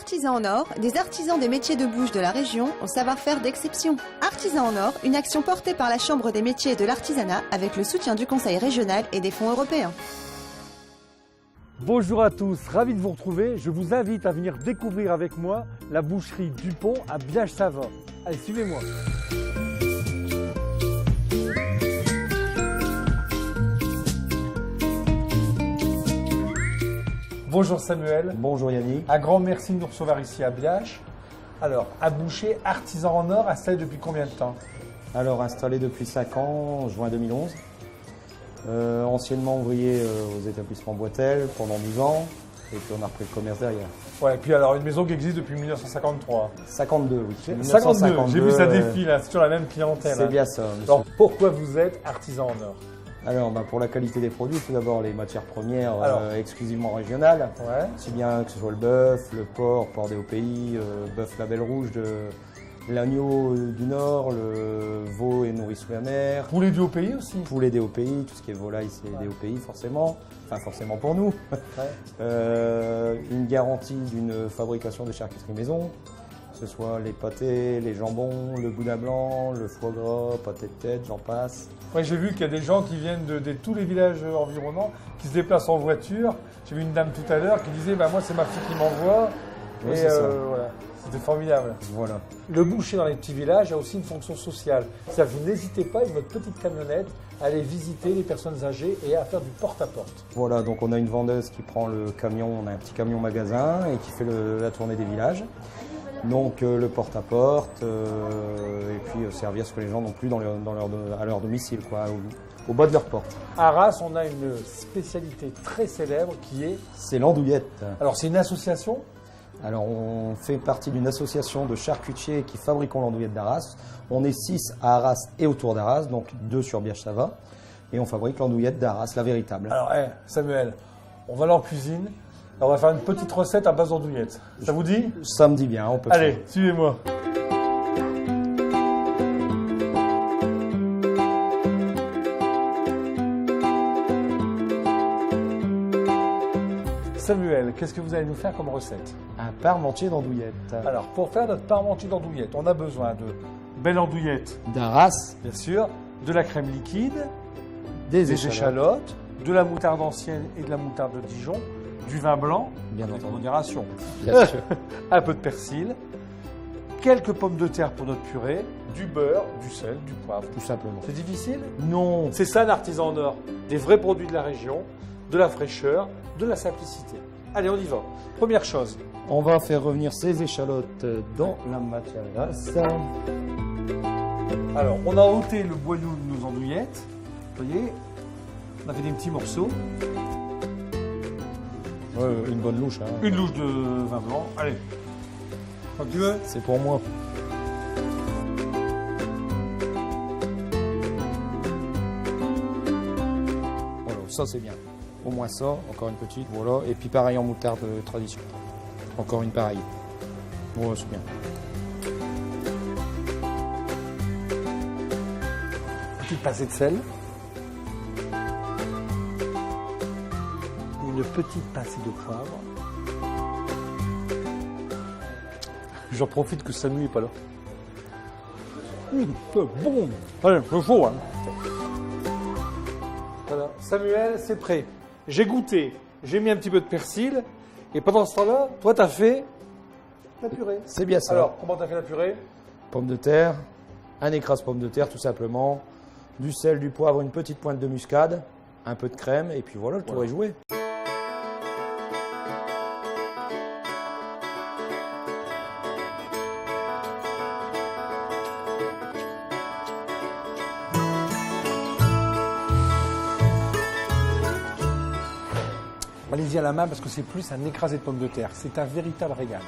Artisans en or, des artisans des métiers de bouche de la région au savoir-faire d'exception. Artisans en or, une action portée par la Chambre des métiers et de l'artisanat avec le soutien du Conseil régional et des fonds européens. Bonjour à tous, ravi de vous retrouver. Je vous invite à venir découvrir avec moi la boucherie Dupont à Biage-Savort. Allez, suivez-moi. Bonjour Samuel. Bonjour Yannick. Un grand merci de nous recevoir ici à Biage. Alors, à boucher, artisan en or, installé depuis combien de temps? Alors installé depuis 5 ans, juin 2011. Anciennement ouvrier aux établissements Boitel pendant 12 ans. Et puis on a repris le commerce derrière. Ouais, et puis alors une maison qui existe depuis 1953. 52, oui. 52, j'ai vu ça défile, c'est toujours la même clientèle. C'est bien ça. Monsieur. Alors pourquoi vous êtes artisan en or? Alors pour la qualité des produits, tout d'abord les matières premières exclusivement régionales. Ouais. C'est bien que ce soit le bœuf, le porc DOPI, bœuf label rouge de l'agneau du Nord, le veau et nourrice sous la mer. Poulet du Haut-Pays aussi. Poulet DOPI, tout ce qui est volaille c'est DOPI forcément. Enfin forcément pour nous. Ouais. Une garantie d'une fabrication de charcuterie maison. Que ce soit les pâtés, les jambons, le boudin blanc, le foie gras, pâté de tête, j'en passe. Ouais, j'ai vu qu'il y a des gens qui viennent de tous les villages environnants, qui se déplacent en voiture. J'ai vu une dame tout à l'heure qui disait moi c'est ma fille qui m'envoie. Oui, et voilà. C'était formidable. Voilà. Le boucher dans les petits villages a aussi une fonction sociale. C'est-à-dire que vous n'hésitez pas avec votre petite camionnette à aller visiter les personnes âgées et à faire du porte-à-porte. Voilà, donc on a une vendeuse qui prend le camion, on a un petit camion magasin et qui fait la tournée des villages. Donc le porte-à-porte et puis servir ce que les gens n'ont plus à leur domicile, quoi, au bas de leur porte. À Arras, on a une spécialité très célèbre qui est... C'est l'andouillette. Alors c'est une association? Alors on fait partie d'une association de charcutiers qui fabriquons l'andouillette d'Arras. On est 6 à Arras et autour d'Arras, donc 2 sur Biage-Savort. Et on fabrique l'andouillette d'Arras, la véritable. Alors Samuel, on va aller en cuisine. On va faire une petite recette à base d'andouillette. Ça vous dit? Ça me dit bien, on peut. Allez, suivez-moi. Samuel, qu'est-ce que vous allez nous faire comme recette? Un parmentier d'andouillette. Alors, pour faire notre parmentier d'andouillette, on a besoin de belle andouillette d'Arras, bien sûr, de la crème liquide, des échalotes, de la moutarde ancienne et de la moutarde de Dijon, du vin blanc, bien avec entendu. Modération, bien sûr. Un peu de persil, quelques pommes de terre pour notre purée, du beurre, du sel, du poivre. Tout simplement. C'est difficile? Non. C'est ça l'artisan en or. Des vrais produits de la région, de la fraîcheur, de la simplicité. Allez, on y va. Première chose. On va faire revenir ces échalotes dans la matière grasse. Alors, on a ôté le boyau de nos andouillettes. Vous voyez, on a fait des petits morceaux. Une bonne louche. Hein. Une louche de vin blanc. Allez, quand tu veux. C'est pour moi. Voilà, ça c'est bien. Au moins ça, encore une petite, voilà. Et puis pareil en moutarde tradition. Encore une pareille. Voilà, c'est bien. Petite pincée de sel. Une petite pincée de poivre. J'en profite que Samuel n'est pas là. C'est bon. Allez, c'est chaud, hein. Voilà. Samuel, c'est prêt. J'ai goûté, j'ai mis un petit peu de persil. Et pendant ce temps-là, toi, tu as fait la purée. C'est bien ça. Alors, comment tu as fait la purée? Pommes de terre, un écrase pomme de terre tout simplement, du sel, du poivre, une petite pointe de muscade, un peu de crème, et puis voilà, le tour est joué. Allez-y à la main parce que c'est plus un écrasé de pommes de terre. C'est un véritable régal.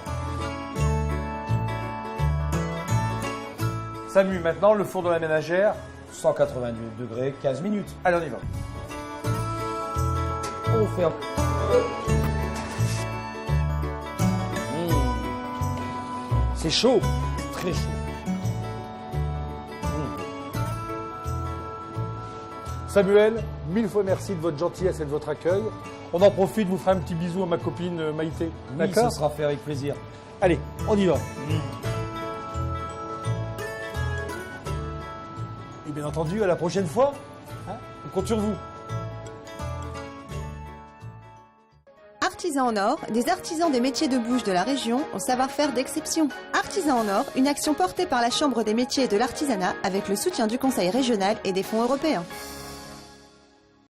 Samu, maintenant le four de la ménagère. 180 degrés, 15 minutes. Allez, on y va. On ferme. C'est chaud, très chaud. Samuel, 1000 fois merci de votre gentillesse et de votre accueil. On en profite, vous ferez un petit bisou à ma copine Maïté. Oui, D'accord ? ça sera fait avec plaisir. Allez, on y va. Et bien entendu, à la prochaine fois, hein, on compte sur vous. Artisans en or, des artisans des métiers de bouche de la région au savoir-faire d'exception. Artisans en or, une action portée par la Chambre des métiers et de l'artisanat avec le soutien du Conseil régional et des fonds européens.